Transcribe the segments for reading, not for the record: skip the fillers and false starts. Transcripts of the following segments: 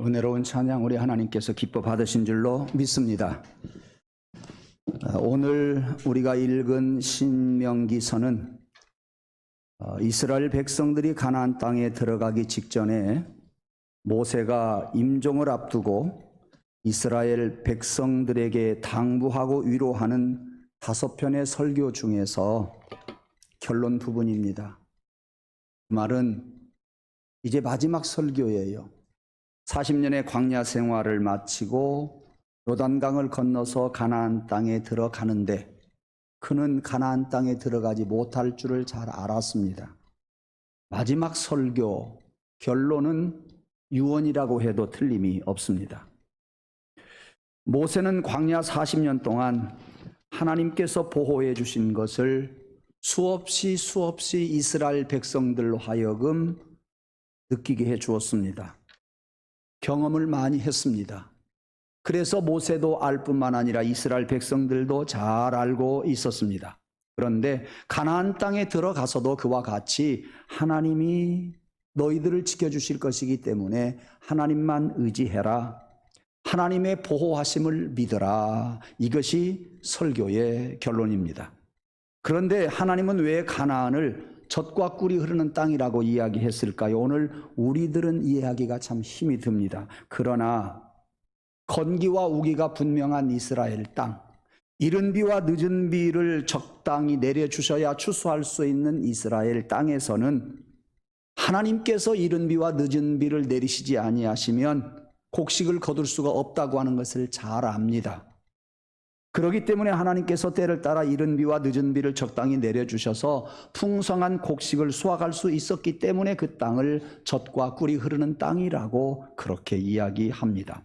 은혜로운 찬양 우리 하나님께서 기뻐 받으신 줄로 믿습니다. 오늘 우리가 읽은 신명기서는 이스라엘 백성들이 가나안 땅에 들어가기 직전에 모세가 임종을 앞두고 이스라엘 백성들에게 당부하고 위로하는 5편의 설교 중에서 결론 부분입니다. 그 말은 이제 마지막 설교예요. 40년의 광야 생활을 마치고 요단강을 건너서 가나안 땅에 들어가는데 그는 가나안 땅에 들어가지 못할 줄을 잘 알았습니다. 마지막 설교 결론은 유언이라고 해도 틀림이 없습니다. 모세는 광야 40년 동안 하나님께서 보호해 주신 것을 수없이 이스라엘 백성들로 하여금 느끼게 해 주었습니다. 경험을 많이 했습니다. 그래서 모세도 알 뿐만 아니라 이스라엘 백성들도 잘 알고 있었습니다. 그런데 가나안 땅에 들어가서도 그와 같이 하나님이 너희들을 지켜주실 것이기 때문에 하나님만 의지해라. 하나님의 보호하심을 믿어라. 이것이 설교의 결론입니다. 그런데 하나님은 왜 가나안을 젖과 꿀이 흐르는 땅이라고 이야기했을까요? 오늘 우리들은 이해하기가 참 힘이 듭니다. 그러나 건기와 우기가 분명한 이스라엘 땅, 이른 비와 늦은 비를 적당히 내려주셔야 추수할 수 있는 이스라엘 땅에서는 하나님께서 이른 비와 늦은 비를 내리시지 아니하시면 곡식을 거둘 수가 없다고 하는 것을 잘 압니다. 그렇기 때문에 하나님께서 때를 따라 이른 비와 늦은 비를 적당히 내려주셔서 풍성한 곡식을 수확할 수 있었기 때문에 그 땅을 젖과 꿀이 흐르는 땅이라고 그렇게 이야기합니다.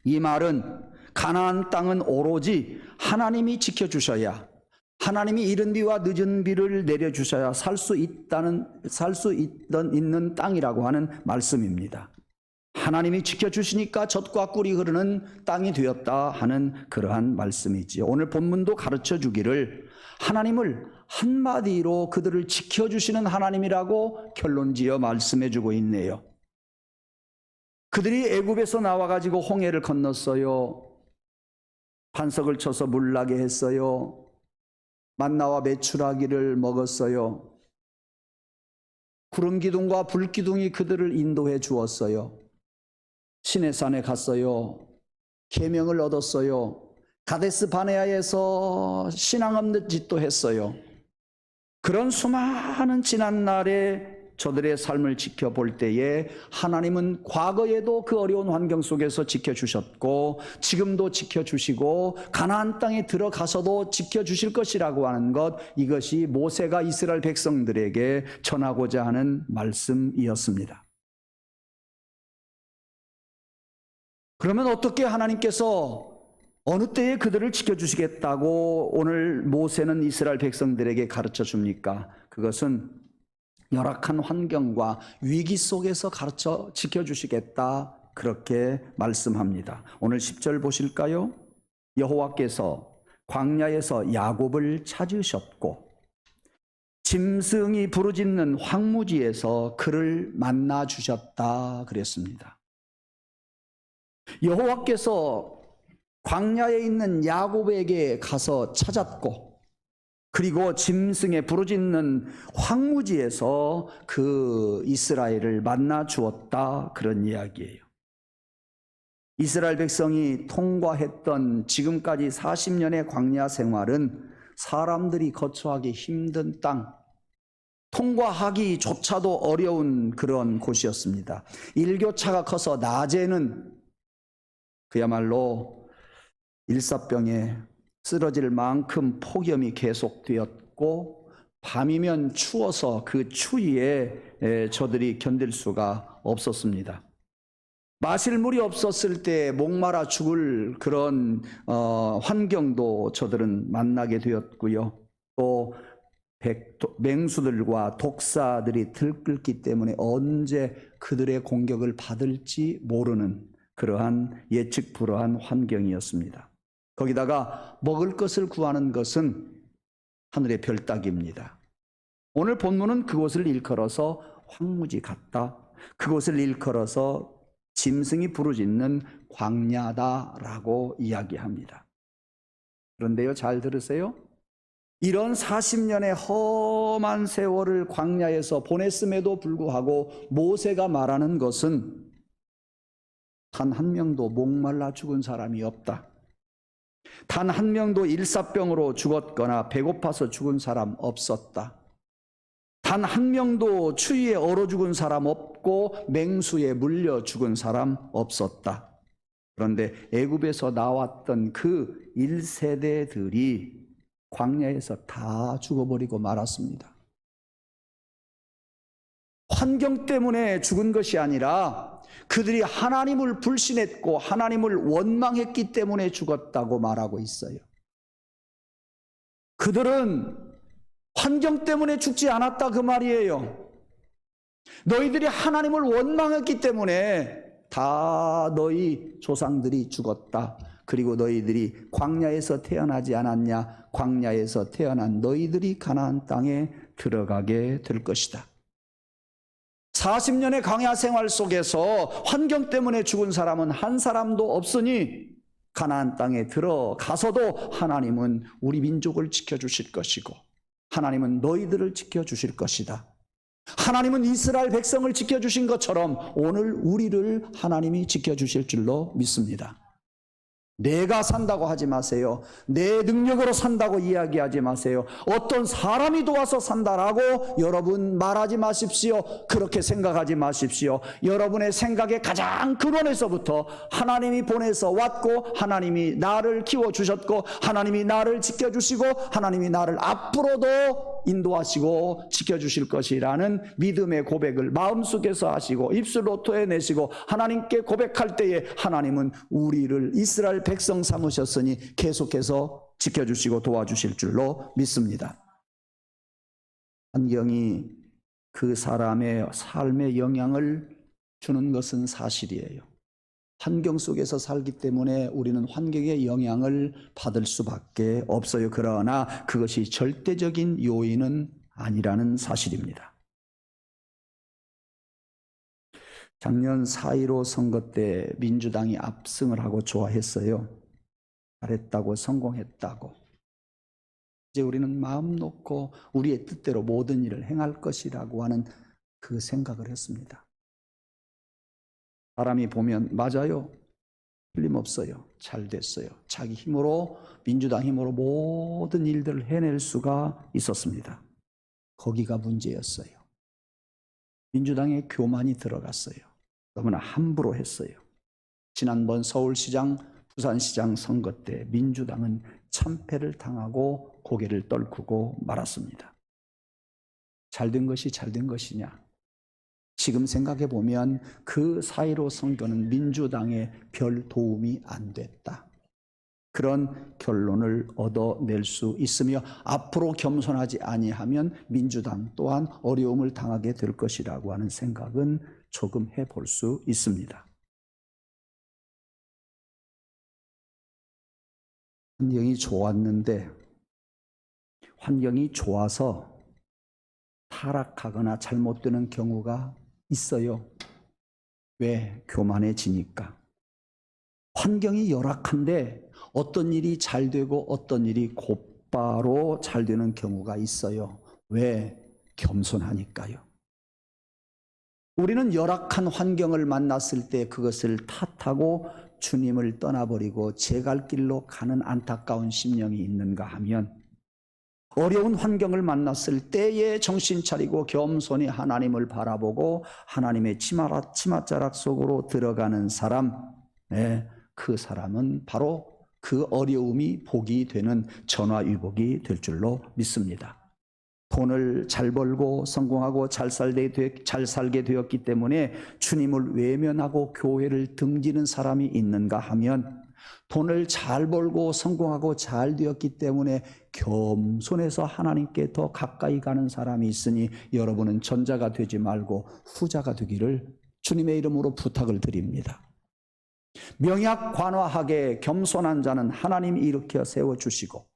이 말은 가나안 땅은 오로지 하나님이 지켜주셔야, 하나님이 이른 비와 늦은 비를 내려주셔야 살 수 있는 땅이라고 하는 말씀입니다. 하나님이 지켜주시니까 젖과 꿀이 흐르는 땅이 되었다 하는 그러한 말씀이지요. 오늘 본문도 가르쳐 주기를 하나님을 한마디로 그들을 지켜주시는 하나님이라고 결론지어 말씀해 주고 있네요. 그들이 애굽에서 나와가지고 홍해를 건넜어요. 반석을 쳐서 물나게 했어요. 만나와 메추라기를 먹었어요. 구름 기둥과 불 기둥이 그들을 인도해 주었어요. 시내산에 갔어요. 계명을 얻었어요. 가데스 바네아에서 신앙 없는 짓도 했어요. 그런 수많은 지난 날에 저들의 삶을 지켜볼 때에 하나님은 과거에도 그 어려운 환경 속에서 지켜주셨고 지금도 지켜주시고 가나안 땅에 들어가서도 지켜주실 것이라고 하는 것, 이것이 모세가 이스라엘 백성들에게 전하고자 하는 말씀이었습니다. 그러면 어떻게 하나님께서 어느 때에 그들을 지켜주시겠다고 오늘 모세는 이스라엘 백성들에게 가르쳐 줍니까? 그것은 열악한 환경과 위기 속에서 가르쳐 지켜주시겠다, 그렇게 말씀합니다. 오늘 10절 보실까요? 여호와께서 광야에서 야곱을 찾으셨고 짐승이 부르짖는 황무지에서 그를 만나 주셨다 그랬습니다. 여호와께서 광야에 있는 야곱에게 가서 찾았고, 그리고 짐승의 부르짖는 황무지에서 그 이스라엘을 만나 주었다, 그런 이야기예요. 이스라엘 백성이 통과했던 지금까지 40년의 광야 생활은 사람들이 거처하기 힘든 땅, 통과하기조차도 어려운 그런 곳이었습니다. 일교차가 커서 낮에는 그야말로 일사병에 쓰러질 만큼 폭염이 계속되었고, 밤이면 추워서 그 추위에 저들이 견딜 수가 없었습니다. 마실 물이 없었을 때 목마라 죽을 그런 환경도 저들은 만나게 되었고요. 또 맹수들과 독사들이 들끓기 때문에 언제 그들의 공격을 받을지 모르는 그러한 예측 불허한 환경이었습니다. 거기다가 먹을 것을 구하는 것은 하늘의 별 따기입니다. 오늘 본문은 그곳을 일컬어서 황무지 같다, 그곳을 일컬어서 짐승이 부르짖는 광야다라고 이야기합니다. 그런데요, 잘 들으세요. 이런 40년의 험한 세월을 광야에서 보냈음에도 불구하고 모세가 말하는 것은 단 한 명도 목말라 죽은 사람이 없다. 단 한 명도 일사병으로 죽었거나 배고파서 죽은 사람 없었다. 단 한 명도 추위에 얼어 죽은 사람 없고 맹수에 물려 죽은 사람 없었다. 그런데 애굽에서 나왔던 그 1세대들이 광야에서 다 죽어버리고 말았습니다. 환경 때문에 죽은 것이 아니라 그들이 하나님을 불신했고 하나님을 원망했기 때문에 죽었다고 말하고 있어요. 그들은 환경 때문에 죽지 않았다, 그 말이에요. 너희들이 하나님을 원망했기 때문에 다 너희 조상들이 죽었다. 그리고 너희들이 광야에서 태어나지 않았냐? 광야에서 태어난 너희들이 가나안 땅에 들어가게 될 것이다. 40년의 광야 생활 속에서 환경 때문에 죽은 사람은 한 사람도 없으니 가나안 땅에 들어가서도 하나님은 우리 민족을 지켜주실 것이고 하나님은 너희들을 지켜주실 것이다. 하나님은 이스라엘 백성을 지켜주신 것처럼 오늘 우리를 하나님이 지켜주실 줄로 믿습니다. 내가 산다고 하지 마세요. 내 능력으로 산다고 이야기하지 마세요. 어떤 사람이 도와서 산다라고 여러분 말하지 마십시오. 그렇게 생각하지 마십시오. 여러분의 생각의 가장 근원에서부터 하나님이 보내서 왔고 하나님이 나를 키워주셨고 하나님이 나를 지켜주시고 하나님이 나를 앞으로도 인도하시고 지켜주실 것이라는 믿음의 고백을 마음속에서 하시고 입술로 토해내시고 하나님께 고백할 때에 하나님은 우리를 이스라엘 백성 삼으셨으니 계속해서 지켜주시고 도와주실 줄로 믿습니다. 환경이 그 사람의 삶에 영향을 주는 것은 사실이에요. 환경 속에서 살기 때문에 우리는 환경의 영향을 받을 수밖에 없어요. 그러나 그것이 절대적인 요인은 아니라는 사실입니다. 작년 4.15 선거 때 민주당이 압승을 하고 좋아했어요. 잘했다고, 성공했다고. 이제 우리는 마음 놓고 우리의 뜻대로 모든 일을 행할 것이라고 하는 그 생각을 했습니다. 사람이 보면 맞아요. 틀림없어요. 잘 됐어요. 자기 힘으로, 민주당 힘으로 모든 일들을 해낼 수가 있었습니다. 거기가 문제였어요. 민주당의 교만이 들어갔어요. 너무나 함부로 했어요. 지난번 서울시장, 부산시장 선거 때 민주당은 참패를 당하고 고개를 떨구고 말았습니다. 잘된 것이 잘된 것이냐? 지금 생각해 보면 그 4.15 선거는 민주당에 별 도움이 안 됐다. 그런 결론을 얻어낼 수 있으며 앞으로 겸손하지 아니하면 민주당 또한 어려움을 당하게 될 것이라고 하는 생각은 조금 해볼 수 있습니다. 환경이 좋았는데 환경이 좋아서 타락하거나 잘못되는 경우가 있어요. 왜? 교만해지니까. 환경이 열악한데 어떤 일이 잘 되고 어떤 일이 곧바로 잘 되는 경우가 있어요. 왜? 겸손하니까요. 우리는 열악한 환경을 만났을 때 그것을 탓하고 주님을 떠나버리고 제 갈 길로 가는 안타까운 심령이 있는가 하면 어려운 환경을 만났을 때에 정신 차리고 겸손히 하나님을 바라보고 하나님의 치맛자락 속으로 들어가는 사람, 그 사람은 바로 그 어려움이 복이 되는 전화위복이 될 줄로 믿습니다. 돈을 잘 벌고 성공하고 잘 살게 되었기 때문에 주님을 외면하고 교회를 등지는 사람이 있는가 하면 돈을 잘 벌고 성공하고 잘 되었기 때문에 겸손해서 하나님께 더 가까이 가는 사람이 있으니 여러분은 전자가 되지 말고 후자가 되기를 주님의 이름으로 부탁을 드립니다. 명약관화하게 겸손한 자는 하나님이 일으켜 세워주시고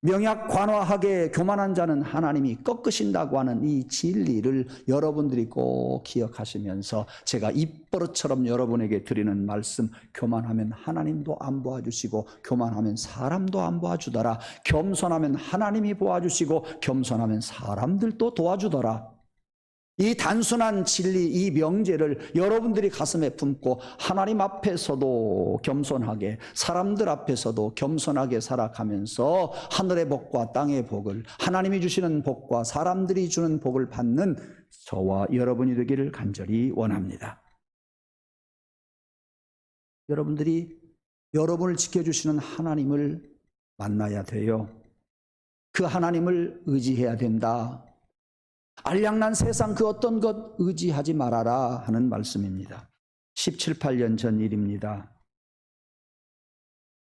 명약관화하게 교만한 자는 하나님이 꺾으신다고 하는 이 진리를 여러분들이 꼭 기억하시면서 제가 입버릇처럼 여러분에게 드리는 말씀, 교만하면 하나님도 안 도와주시고 교만하면 사람도 안 도와주더라. 겸손하면 하나님이 도와주시고 겸손하면 사람들도 도와주더라. 이 단순한 진리, 이 명제를 여러분들이 가슴에 품고 하나님 앞에서도 겸손하게, 사람들 앞에서도 겸손하게 살아가면서 하늘의 복과 땅의 복을, 하나님이 주시는 복과 사람들이 주는 복을 받는 저와 여러분이 되기를 간절히 원합니다. 여러분들이 여러분을 지켜주시는 하나님을 만나야 돼요. 그 하나님을 의지해야 된다. 알량난 세상 그 어떤 것 의지하지 말아라 하는 말씀입니다. 17, 18년 전 일입니다.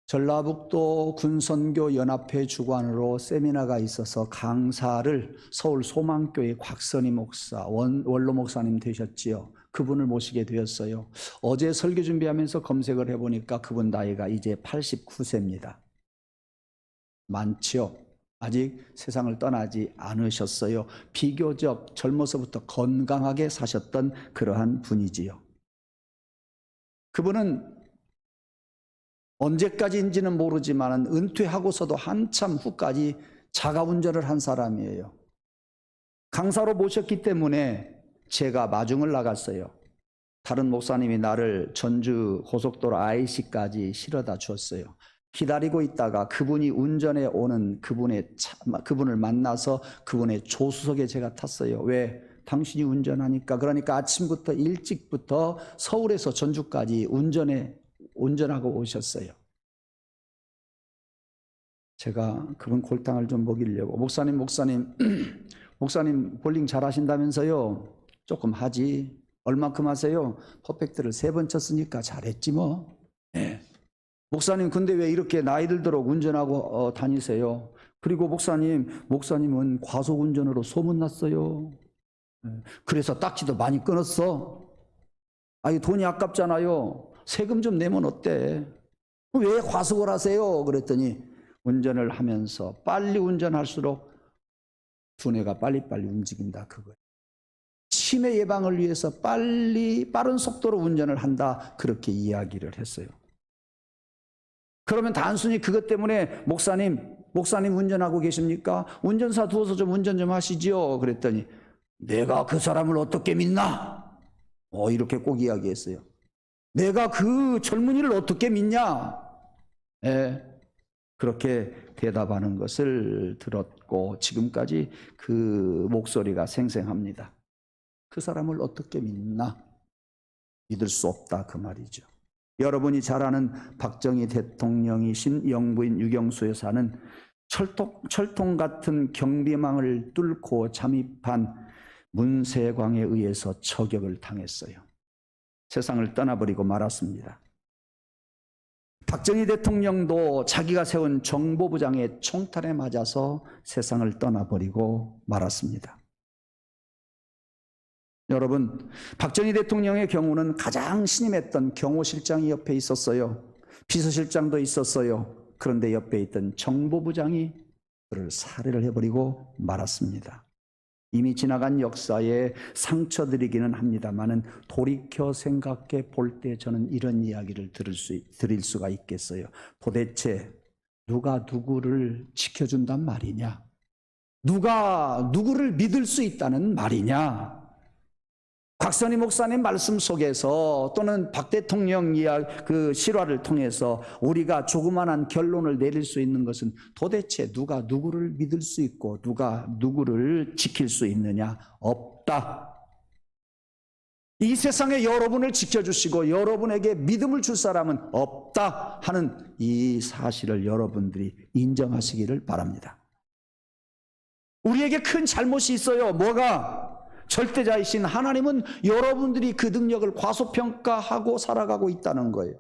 전라북도 군선교 연합회 주관으로 세미나가 있어서 강사를 서울 소망교회 곽선희 목사, 원로 목사님 되셨지요. 그분을 모시게 되었어요. 어제 설교 준비하면서 검색을 해보니까 그분 나이가 이제 89세입니다. 많지요? 아직 세상을 떠나지 않으셨어요. 비교적 젊어서부터 건강하게 사셨던 그러한 분이지요. 그분은 언제까지인지는 모르지만 은퇴하고서도 한참 후까지 자가운전을 한 사람이에요. 강사로 모셨기 때문에 제가 마중을 나갔어요. 다른 목사님이 나를 전주 고속도로 IC까지 실어다 주었어요. 기다리고 있다가 그분이 운전해 오는 그분을 만나서 그분의 조수석에 제가 탔어요. 왜? 당신이 운전하니까. 그러니까 아침부터 일찍부터 서울에서 전주까지 운전하고 오셨어요. 제가 그분 골탕을 좀 먹이려고 목사님 목사님 볼링 잘하신다면서요. 조금 하지. 얼마큼 하세요? 퍼펙트를 3번 쳤으니까 잘했지 뭐. 네. 목사님 근데 왜 이렇게 나이 들도록 운전하고 다니세요? 그리고 목사님은 과속운전으로 소문났어요. 그래서 딱지도 많이 끊었어. 아니 돈이 아깝잖아요. 세금 좀 내면 어때? 왜 과속을 하세요? 그랬더니 운전을 하면서 빨리 운전할수록 두뇌가 빨리빨리 움직인다 그거예요. 치매 예방을 위해서 빠른 속도로 운전을 한다 그렇게 이야기를 했어요. 그러면 단순히 그것 때문에 목사님 운전하고 계십니까? 운전사 두어서 좀 운전 좀 하시지요. 그랬더니 내가 그 사람을 어떻게 믿나? 이렇게 꼭 이야기했어요. 내가 그 젊은이를 어떻게 믿냐? 예, 그렇게 대답하는 것을 들었고 지금까지 그 목소리가 생생합니다. 그 사람을 어떻게 믿나? 믿을 수 없다 그 말이죠. 여러분이 잘 아는 박정희 대통령이신 영부인 유경수 여사는 철통 같은 경비망을 뚫고 잠입한 문세광에 의해서 저격을 당했어요. 세상을 떠나버리고 말았습니다. 박정희 대통령도 자기가 세운 정보부장의 총탄에 맞아서 세상을 떠나버리고 말았습니다. 여러분, 박정희 대통령의 경우는 가장 신임했던 경호실장이 옆에 있었어요. 비서실장도 있었어요. 그런데 옆에 있던 정보부장이 그를 살해를 해버리고 말았습니다. 이미 지나간 역사에 상처드리기는 합니다만은 돌이켜 생각해 볼 때 저는 이런 이야기를 드릴 수가 있겠어요. 도대체 누가 누구를 지켜준단 말이냐? 누가 누구를 믿을 수 있다는 말이냐? 곽선희 목사님 말씀 속에서 또는 박 대통령 그 실화를 통해서 우리가 조그만한 결론을 내릴 수 있는 것은 도대체 누가 누구를 믿을 수 있고 누가 누구를 지킬 수 있느냐? 없다. 이 세상에 여러분을 지켜주시고 여러분에게 믿음을 줄 사람은 없다 하는 이 사실을 여러분들이 인정하시기를 바랍니다. 우리에게 큰 잘못이 있어요. 뭐가? 절대자이신 하나님은 여러분들이 그 능력을 과소평가하고 살아가고 있다는 거예요.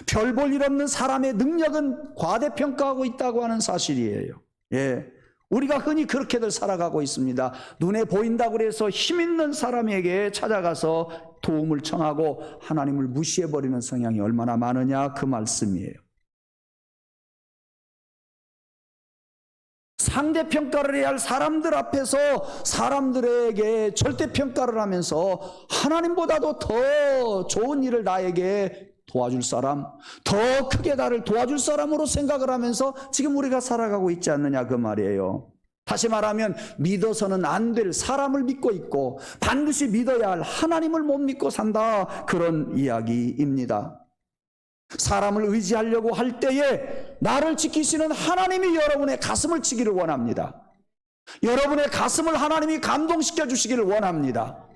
별 볼 일 없는 사람의 능력은 과대평가하고 있다고 하는 사실이에요. 예, 우리가 흔히 그렇게들 살아가고 있습니다. 눈에 보인다고 해서 힘 있는 사람에게 찾아가서 도움을 청하고 하나님을 무시해버리는 성향이 얼마나 많으냐 그 말씀이에요. 상대평가를 해야 할 사람들 앞에서 사람들에게 절대평가를 하면서 하나님보다도 더 좋은 일을 나에게 도와줄 사람, 더 크게 나를 도와줄 사람으로 생각을 하면서 지금 우리가 살아가고 있지 않느냐 그 말이에요. 다시 말하면 믿어서는 안 될 사람을 믿고 있고 반드시 믿어야 할 하나님을 못 믿고 산다 그런 이야기입니다. 사람을 의지하려고 할 때에 나를 지키시는 하나님이 여러분의 가슴을 치기를 원합니다. 여러분의 가슴을 하나님이 감동시켜 주시기를 원합니다.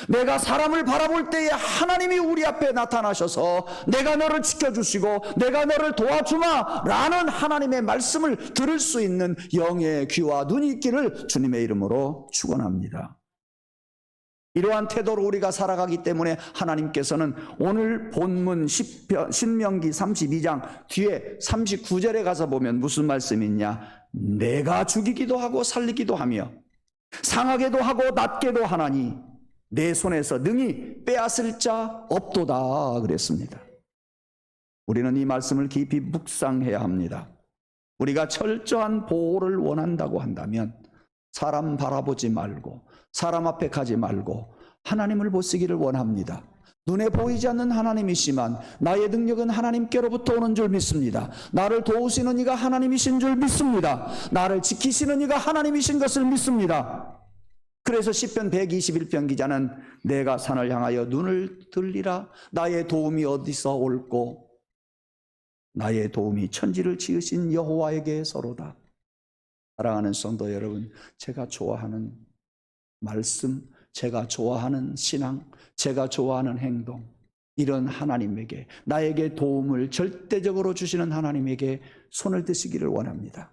내가 사람을 바라볼 때에 하나님이 우리 앞에 나타나셔서 내가 너를 지켜주시고 내가 너를 도와주마 라는 하나님의 말씀을 들을 수 있는 영의 귀와 눈이 있기를 주님의 이름으로 축원합니다. 이러한 태도로 우리가 살아가기 때문에 하나님께서는 오늘 본문 신명기 32장 뒤에 39절에 가서 보면 무슨 말씀이 있냐? 내가 죽이기도 하고 살리기도 하며 상하게도 하고 낫게도 하나니 내 손에서 능히 빼앗을 자 없도다 그랬습니다. 우리는 이 말씀을 깊이 묵상해야 합니다. 우리가 철저한 보호를 원한다고 한다면 사람 바라보지 말고 사람 앞에 가지 말고 하나님을 보시기를 원합니다. 눈에 보이지 않는 하나님이시만 나의 능력은 하나님께로부터 오는 줄 믿습니다. 나를 도우시는 이가 하나님이신 줄 믿습니다. 나를 지키시는 이가 하나님이신 것을 믿습니다. 그래서 시편 121편 기자는 내가 산을 향하여 눈을 들리라. 나의 도움이 어디서 올꼬? 나의 도움이 천지를 지으신 여호와에게서로다. 사랑하는 성도 여러분, 제가 좋아하는 말씀, 제가 좋아하는 신앙, 제가 좋아하는 행동, 이런 하나님에게, 나에게 도움을 절대적으로 주시는 하나님에게 손을 드시기를 원합니다.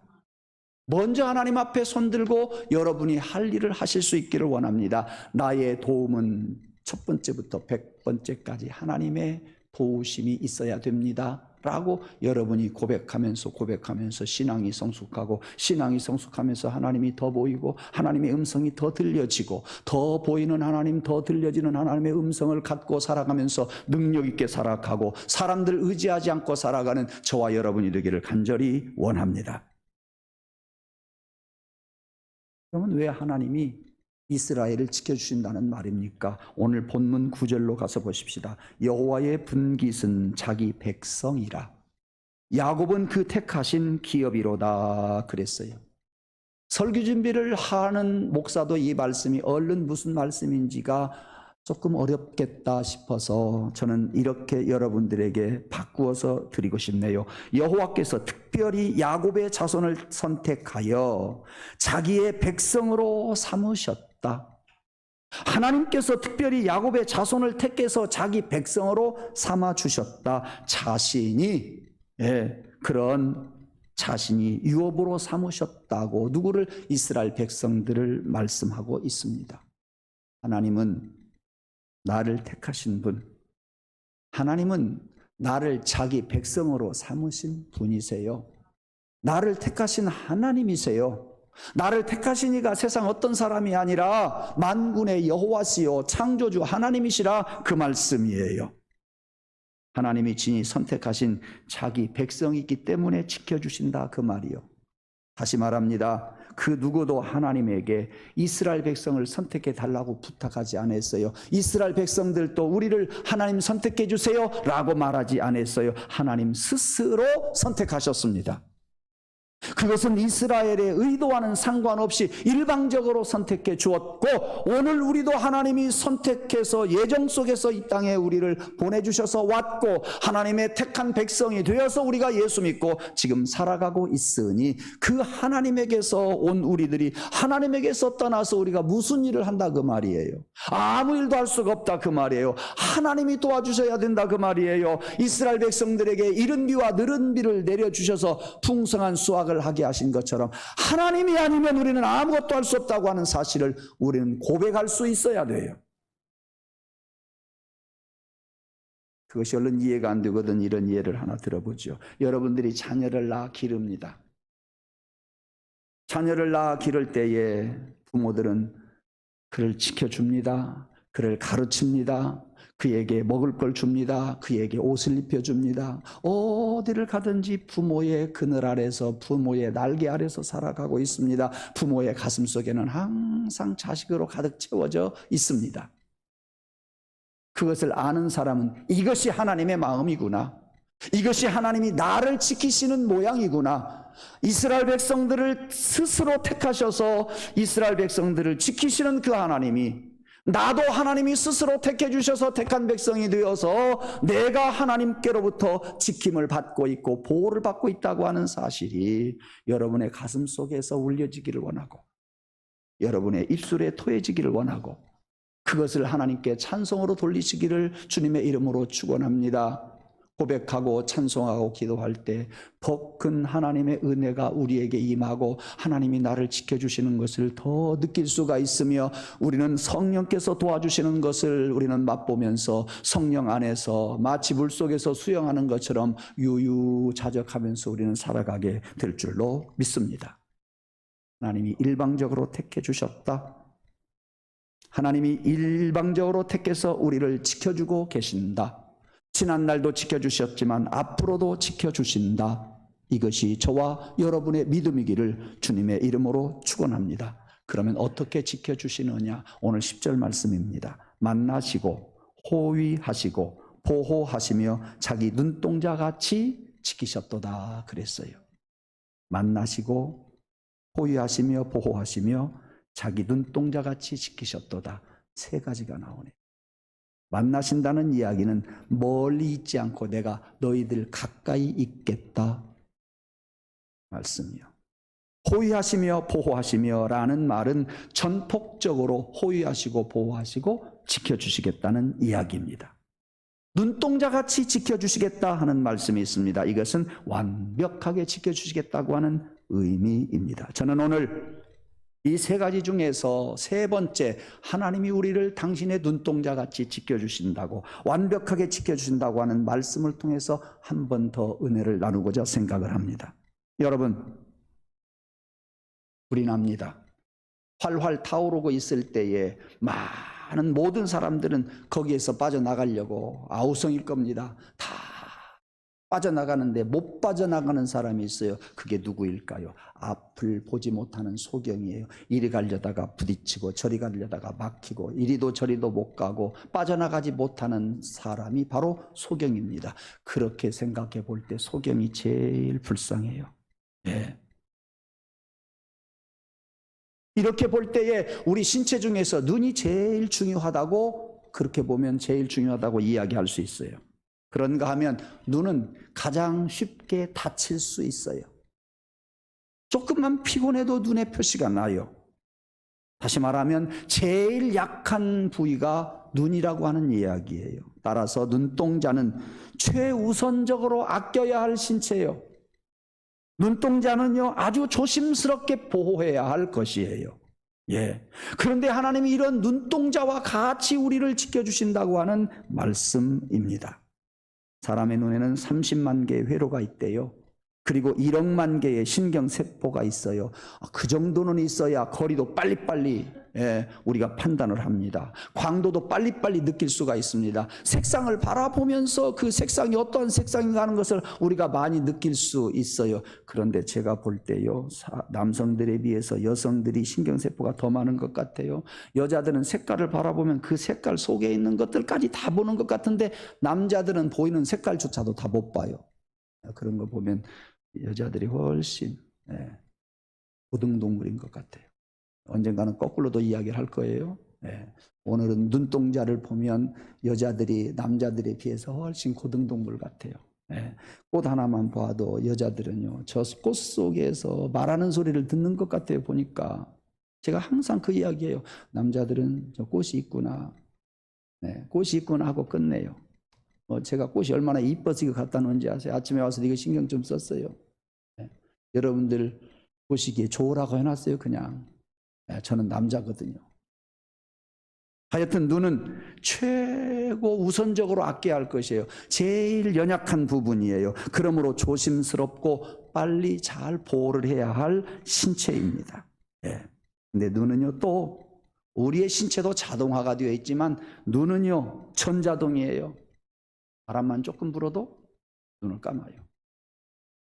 먼저 하나님 앞에 손들고 여러분이 할 일을 하실 수 있기를 원합니다. 나의 도움은 첫 번째부터 100번째까지 하나님의 도우심이 있어야 됩니다 라고 여러분이 고백하면서 신앙이 성숙하고, 신앙이 성숙하면서 하나님이 더 보이고 하나님의 음성이 더 들려지고, 더 보이는 하나님, 더 들려지는 하나님의 음성을 갖고 살아가면서 능력 있게 살아가고 사람들 의지하지 않고 살아가는 저와 여러분이 되기를 간절히 원합니다. 그러면 왜 하나님이 이스라엘을 지켜주신다는 말입니까? 오늘 본문 9절로 가서 보십시다. 여호와의 분깃은 자기 백성이라. 야곱은 그 택하신 기업이로다 그랬어요. 설교 준비를 하는 목사도 이 말씀이 얼른 무슨 말씀인지가 조금 어렵겠다 싶어서 저는 이렇게 여러분들에게 바꾸어서 드리고 싶네요. 여호와께서 특별히 야곱의 자손을 선택하여 자기의 백성으로 삼으셨다. 하나님께서 특별히 야곱의 자손을 택해서 자기 백성으로 삼아주셨다. 자신이 그런 자신이 유업으로 삼으셨다고 누구를? 이스라엘 백성들을 말씀하고 있습니다. 하나님은 나를 택하신 분, 하나님은 나를 자기 백성으로 삼으신 분이세요. 나를 택하신 하나님이세요. 나를 택하신 이가 세상 어떤 사람이 아니라 만군의 여호와시요 창조주 하나님이시라 그 말씀이에요. 하나님이 진히 선택하신 자기 백성이기 때문에 지켜주신다 그 말이요. 다시 말합니다. 그 누구도 하나님에게 이스라엘 백성을 선택해 달라고 부탁하지 않았어요. 이스라엘 백성들도 우리를 하나님 선택해 주세요 라고 말하지 않았어요. 하나님 스스로 선택하셨습니다. 그것은 이스라엘의 의도와는 상관없이 일방적으로 선택해 주었고, 오늘 우리도 하나님이 선택해서 예정 속에서 이 땅에 우리를 보내주셔서 왔고, 하나님의 택한 백성이 되어서 우리가 예수 믿고 지금 살아가고 있으니, 그 하나님에게서 온 우리들이 하나님에게서 떠나서 우리가 무슨 일을 한다 그 말이에요. 아무 일도 할 수가 없다 그 말이에요. 하나님이 도와주셔야 된다 그 말이에요. 이스라엘 백성들에게 이른 비와 느른 비를 내려주셔서 풍성한 수확을 하게 하신 것처럼 하나님이 아니면 우리는 아무것도 할 수 없다고 하는 사실을 우리는 고백할 수 있어야 돼요. 그것이 얼른 이해가 안 되거든. 이런 예를 하나 들어보죠. 여러분들이 자녀를 낳아 기릅니다. 자녀를 낳아 기를 때에 부모들은 그를 지켜줍니다. 그를 가르칩니다. 그에게 먹을 걸 줍니다. 그에게 옷을 입혀줍니다. 어디를 가든지 부모의 그늘 아래서, 부모의 날개 아래서 살아가고 있습니다. 부모의 가슴 속에는 항상 자식으로 가득 채워져 있습니다. 그것을 아는 사람은 이것이 하나님의 마음이구나, 이것이 하나님이 나를 지키시는 모양이구나, 이스라엘 백성들을 스스로 택하셔서 이스라엘 백성들을 지키시는 그 하나님이 나도 하나님이 스스로 택해 주셔서 택한 백성이 되어서 내가 하나님께로부터 지킴을 받고 있고 보호를 받고 있다고 하는 사실이 여러분의 가슴 속에서 울려지기를 원하고, 여러분의 입술에 토해지기를 원하고, 그것을 하나님께 찬송으로 돌리시기를 주님의 이름으로 축원합니다. 고백하고 찬송하고 기도할 때 더 큰 하나님의 은혜가 우리에게 임하고 하나님이 나를 지켜주시는 것을 더 느낄 수가 있으며 우리는 성령께서 도와주시는 것을 우리는 맛보면서 성령 안에서 마치 물속에서 수영하는 것처럼 유유자적하면서 우리는 살아가게 될 줄로 믿습니다. 하나님이 일방적으로 택해 주셨다. 하나님이 일방적으로 택해서 우리를 지켜주고 계신다. 지난날도 지켜주셨지만 앞으로도 지켜주신다. 이것이 저와 여러분의 믿음이기를 주님의 이름으로 축원합니다. 그러면 어떻게 지켜주시느냐? 오늘 10절 말씀입니다. 만나시고 호위하시고 보호하시며 자기 눈동자같이 지키셨도다 그랬어요. 만나시고 호위하시며 보호하시며 자기 눈동자같이 지키셨도다. 세 가지가 나오네요. 만나신다는 이야기는 멀리 있지 않고 내가 너희들 가까이 있겠다 말씀이요. 호위하시며 보호하시며 라는 말은 전폭적으로 호위하시고 보호하시고 지켜주시겠다는 이야기입니다. 눈동자같이 지켜주시겠다 하는 말씀이 있습니다. 이것은 완벽하게 지켜주시겠다고 하는 의미입니다. 저는 오늘 이 세 가지 중에서 세 번째, 하나님이 우리를 당신의 눈동자같이 지켜주신다고, 완벽하게 지켜주신다고 하는 말씀을 통해서 한 번 더 은혜를 나누고자 생각을 합니다. 여러분, 불이 납니다. 활활 타오르고 있을 때에 많은 모든 사람들은 거기에서 빠져나가려고 아우성일 겁니다. 다 빠져나가는데 못 빠져나가는 사람이 있어요. 그게 누구일까요? 앞을 보지 못하는 소경이에요. 이리 가려다가 부딪히고 저리 가려다가 막히고 이리도 저리도 못 가고 빠져나가지 못하는 사람이 바로 소경입니다. 그렇게 생각해 볼 때 소경이 제일 불쌍해요. 예. 이렇게 볼 때에 우리 신체 중에서 눈이 제일 중요하다고, 그렇게 보면 제일 중요하다고 이야기할 수 있어요. 그런가 하면 눈은 가장 쉽게 다칠 수 있어요. 조금만 피곤해도 눈에 표시가 나요. 다시 말하면 제일 약한 부위가 눈이라고 하는 이야기예요. 따라서 눈동자는 최우선적으로 아껴야 할 신체예요. 눈동자는요, 아주 조심스럽게 보호해야 할 것이에요. 예. 그런데 하나님이 이런 눈동자와 같이 우리를 지켜주신다고 하는 말씀입니다. 사람의 눈에는 30만 개의 회로가 있대요. 그리고 1억만 개의 신경세포가 있어요. 그 정도는 있어야 거리도 빨리빨리 우리가 판단을 합니다. 광도도 빨리빨리 느낄 수가 있습니다. 색상을 바라보면서 그 색상이 어떠한 색상인가 하는 것을 우리가 많이 느낄 수 있어요. 그런데 제가 볼 때요, 남성들에 비해서 여성들이 신경세포가 더 많은 것 같아요. 여자들은 색깔을 바라보면 그 색깔 속에 있는 것들까지 다 보는 것 같은데 남자들은 보이는 색깔조차도 다 못 봐요. 그런 거 보면 여자들이 훨씬 고등동물인 것 같아요. 언젠가는 거꾸로도 이야기를 할 거예요. 오늘은 눈동자를 보면 여자들이 남자들에 비해서 훨씬 고등동물 같아요. 꽃 하나만 봐도 여자들은요, 저 꽃 속에서 말하는 소리를 듣는 것 같아요. 보니까 제가 항상 그 이야기예요. 남자들은 저 꽃이 있구나, 꽃이 있구나 하고 끝내요. 제가 꽃이 얼마나 이뻐서 이거 갖다 놓은지 아세요? 아침에 와서 이거 신경 좀 썼어요. 여러분들 보시기에 좋으라고 해놨어요. 그냥. 저는 남자거든요. 하여튼 눈은 최고 우선적으로 아껴야 할 것이에요. 제일 연약한 부분이에요. 그러므로 조심스럽고 빨리 잘 보호를 해야 할 신체입니다. 근데 눈은요, 또 우리의 신체도 자동화가 되어 있지만 눈은요, 전자동이에요. 바람만 조금 불어도 눈을 감아요.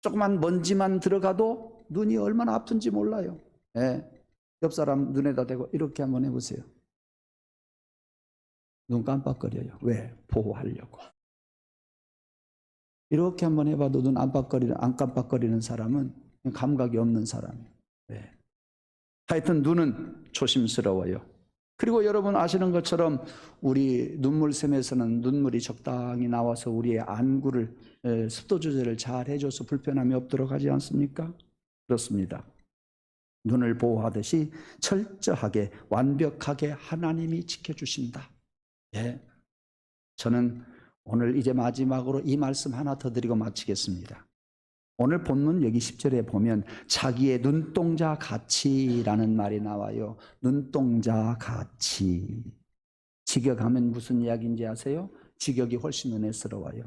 조그만 먼지만 들어가도 눈이 얼마나 아픈지 몰라요. 옆 사람 눈에다 대고 이렇게 한번 해보세요. 눈 깜빡거려요. 왜? 보호하려고. 이렇게 한번 해봐도 눈 안 깜빡거리는 사람은 감각이 없는 사람이에요. 하여튼 눈은 조심스러워요. 그리고 여러분 아시는 것처럼 우리 눈물샘에서는 눈물이 적당히 나와서 우리의 안구를 습도 조절을 잘 해줘서 불편함이 없도록 하지 않습니까? 그렇습니다. 눈을 보호하듯이 철저하게 완벽하게 하나님이 지켜주신다. 저는 오늘 이제 마지막으로 이 말씀 하나 더 드리고 마치겠습니다. 오늘 본문 여기 10절에 보면 자기의 눈동자 같이라는 말이 나와요. 눈동자 같이. 직역하면 무슨 이야기인지 아세요? 직역이 훨씬 은혜스러워요.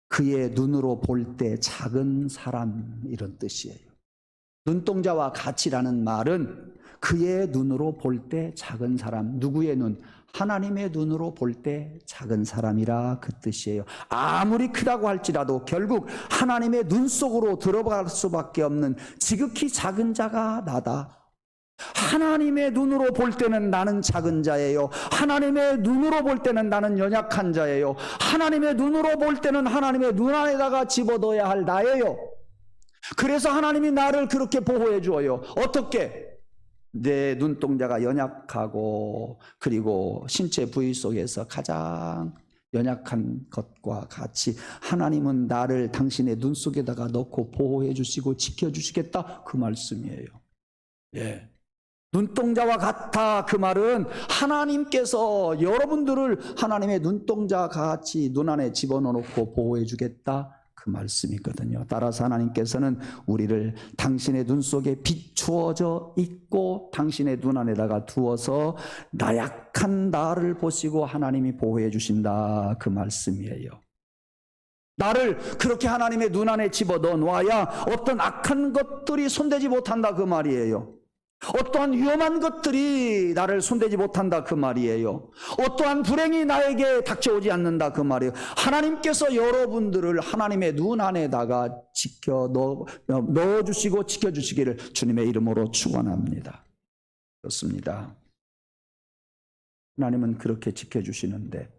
그의 눈으로 볼 때 작은 사람, 이런 뜻이에요. 눈동자와 같이라는 말은 그의 눈으로 볼 때 작은 사람, 누구의 눈? 하나님의 눈으로 볼 때 작은 사람이라 그 뜻이에요. 아무리 크다고 할지라도 결국 하나님의 눈 속으로 들어갈 수밖에 없는 지극히 작은 자가 나다. 하나님의 눈으로 볼 때는 나는 작은 자예요. 하나님의 눈으로 볼 때는 나는 연약한 자예요. 하나님의 눈으로 볼 때는 하나님의 눈 안에다가 집어넣어야 할 나예요. 그래서 하나님이 나를 그렇게 보호해 주어요. 어떻게? 내 눈동자가 연약하고 그리고 신체 부위 속에서 가장 연약한 것과 같이 하나님은 나를 당신의 눈 속에다가 넣고 보호해 주시고 지켜주시겠다, 그 말씀이에요. 예. 눈동자와 같아, 그 말은 하나님께서 여러분들을 하나님의 눈동자 같이 눈 안에 집어넣고 보호해 주겠다, 그 말씀이거든요. 따라서 하나님께서는 우리를 당신의 눈 속에 비추어져 있고 당신의 눈 안에다가 두어서 나약한 나를 보시고 하나님이 보호해 주신다, 그 말씀이에요. 나를 그렇게 하나님의 눈 안에 집어넣어 놔야 어떤 악한 것들이 손대지 못한다, 그 말이에요. 어떠한 위험한 것들이 나를 손대지 못한다, 그 말이에요. 어떠한 불행이 나에게 닥쳐오지 않는다, 그 말이에요. 하나님께서 여러분들을 하나님의 눈 안에다가 넣어주시고 지켜주시기를 주님의 이름으로 축원합니다. 그렇습니다. 하나님은 그렇게 지켜주시는데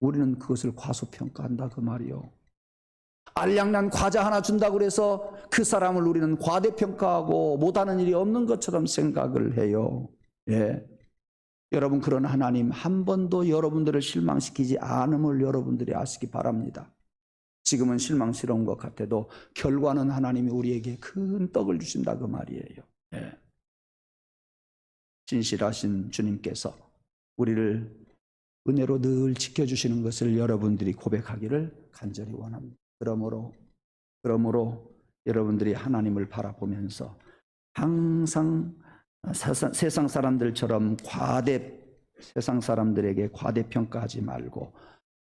우리는 그것을 과소평가한다, 그 말이요. 알량난 과자 하나 준다고 해서 그 사람을 우리는 과대평가하고 못하는 일이 없는 것처럼 생각을 해요. 예. 여러분, 그런 하나님 한 번도 여러분들을 실망시키지 않음을 여러분들이 아시기 바랍니다. 지금은 실망스러운 것 같아도 결과는 하나님이 우리에게 큰 떡을 주신다, 그 말이에요. 예. 진실하신 주님께서 우리를 은혜로 늘 지켜주시는 것을 여러분들이 고백하기를 간절히 원합니다. 그러므로 여러분들이 하나님을 바라보면서 항상 세상 사람들처럼 세상 사람들에게 과대평가하지 말고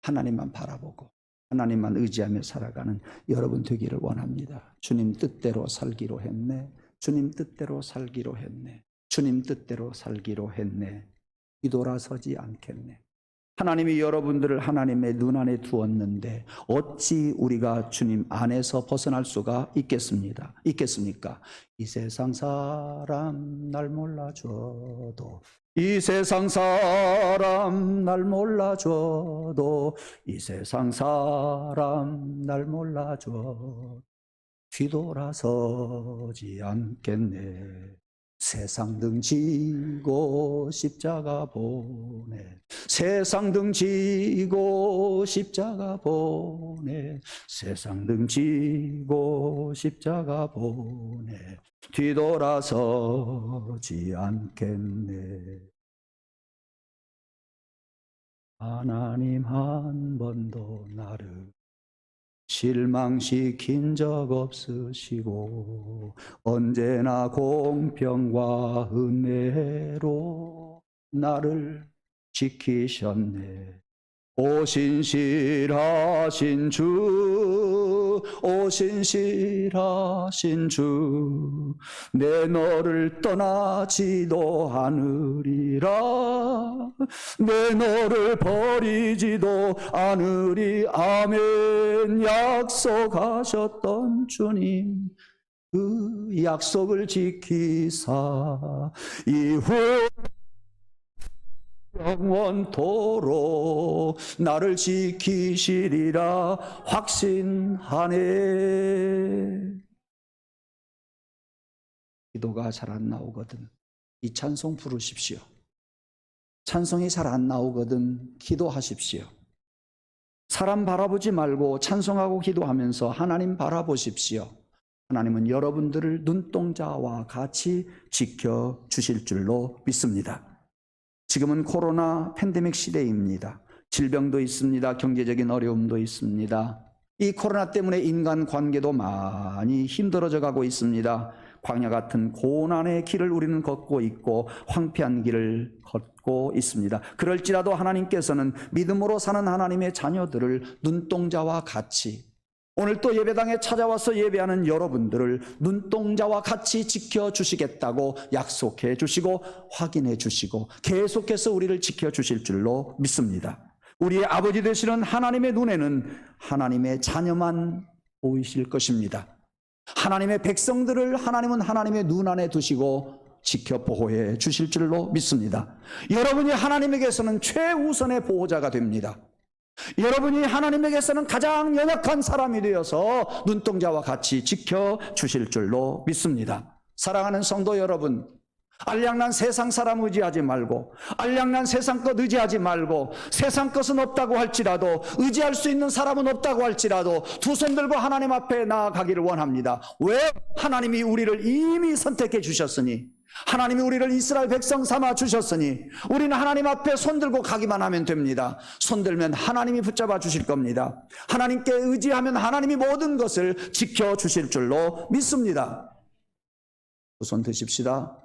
하나님만 바라보고 하나님만 의지하며 살아가는 여러분 되기를 원합니다. 주님 뜻대로 살기로 했네. 주님 뜻대로 살기로 했네. 주님 뜻대로 살기로 했네. 뒤돌아서지 않겠네. 하나님이 여러분들을 하나님의 눈 안에 두었는데 어찌 우리가 주님 안에서 벗어날 수가 있겠습니까? 이 세상 사람 날 몰라줘도, 이 세상 사람 날 몰라줘도, 이 세상 사람 날 몰라줘도 뒤돌아서지 않겠네. 세상 등지고 십자가 보내, 세상 등지고 십자가 보내, 세상 등지고 십자가 보내 뒤돌아서지 않겠네. 하나님 한 번도 나를 실망시킨 적 없으시고 언제나 공평과 은혜로 나를 지키셨네. 오 신실하신 주, 오 신실하신 주, 내 너를 떠나지도 않으리라, 내 너를 버리지도 않으리. 아멘. 약속하셨던 주님, 그 약속을 지키사 이후 영원토록 나를 지키시리라 확신하네. 기도가 잘 안 나오거든 이 찬송 부르십시오. 찬송이 잘 안 나오거든 기도하십시오. 사람 바라보지 말고 찬송하고 기도하면서 하나님 바라보십시오. 하나님은 여러분들을 눈동자와 같이 지켜주실 줄로 믿습니다. 지금은 코로나 팬데믹 시대입니다. 질병도 있습니다. 경제적인 어려움도 있습니다. 이 코로나 때문에 인간관계도 많이 힘들어져 가고 있습니다. 광야 같은 고난의 길을 우리는 걷고 있고 황폐한 길을 걷고 있습니다. 그럴지라도 하나님께서는 믿음으로 사는 하나님의 자녀들을 눈동자와 같이, 오늘 또 예배당에 찾아와서 예배하는 여러분들을 눈동자와 같이 지켜주시겠다고 약속해 주시고 확인해 주시고 계속해서 우리를 지켜주실 줄로 믿습니다. 우리의 아버지 되시는 하나님의 눈에는 하나님의 자녀만 보이실 것입니다. 하나님의 백성들을 하나님은 하나님의 눈 안에 두시고 지켜 보호해 주실 줄로 믿습니다. 여러분이 하나님에게서는 최우선의 보호자가 됩니다. 여러분이 하나님에게서는 가장 연약한 사람이 되어서 눈동자와 같이 지켜주실 줄로 믿습니다. 사랑하는 성도 여러분, 알량난 세상 사람 의지하지 말고, 알량난 세상 것 의지하지 말고, 세상 것은 없다고 할지라도, 의지할 수 있는 사람은 없다고 할지라도 두 손 들고 하나님 앞에 나아가기를 원합니다. 왜? 하나님이 우리를 이미 선택해 주셨으니, 하나님이 우리를 이스라엘 백성 삼아 주셨으니 우리는 하나님 앞에 손들고 가기만 하면 됩니다. 손들면 하나님이 붙잡아 주실 겁니다. 하나님께 의지하면 하나님이 모든 것을 지켜주실 줄로 믿습니다. 두 손 드십시다.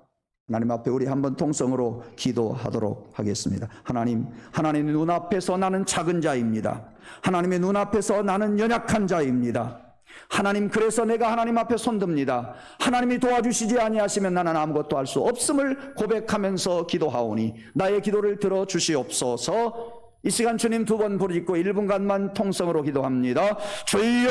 하나님 앞에 우리 한번 통성으로 기도하도록 하겠습니다. 하나님의 눈앞에서 나는 작은 자입니다. 하나님의 눈앞에서 나는 연약한 자입니다. 하나님, 그래서 내가 하나님 앞에 손듭니다. 하나님이 도와주시지 아니하시면 나는 아무것도 할 수 없음을 고백하면서 기도하오니 나의 기도를 들어주시옵소서. 이 시간 주님 두 번 부르짖고 1분간만 통성으로 기도합니다. 주여,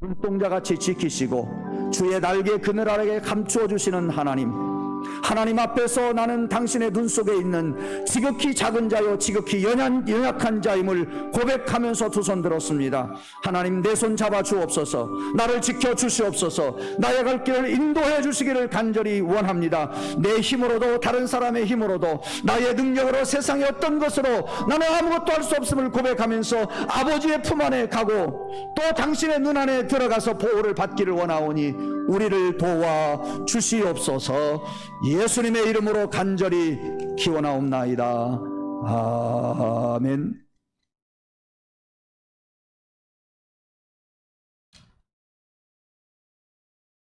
눈동자같이 지키시고 주의 날개 그늘 아래에 감추어 주시는 하나님 앞에서 나는 당신의 눈 속에 있는 지극히 작은 자요 지극히 연약한 자임을 고백하면서 두 손 들었습니다. 하나님, 내 손 잡아 주옵소서. 나를 지켜 주시옵소서. 나의 갈 길을 인도해 주시기를 간절히 원합니다. 내 힘으로도 다른 사람의 힘으로도 나의 능력으로 세상의 어떤 것으로 나는 아무것도 할 수 없음을 고백하면서 아버지의 품 안에 가고 또 당신의 눈 안에 들어가서 보호를 받기를 원하오니 우리를 도와 주시옵소서. 예수님의 이름으로 간절히 기원하옵나이다. 아멘.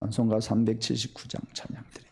찬송가 379장 찬양드립니다.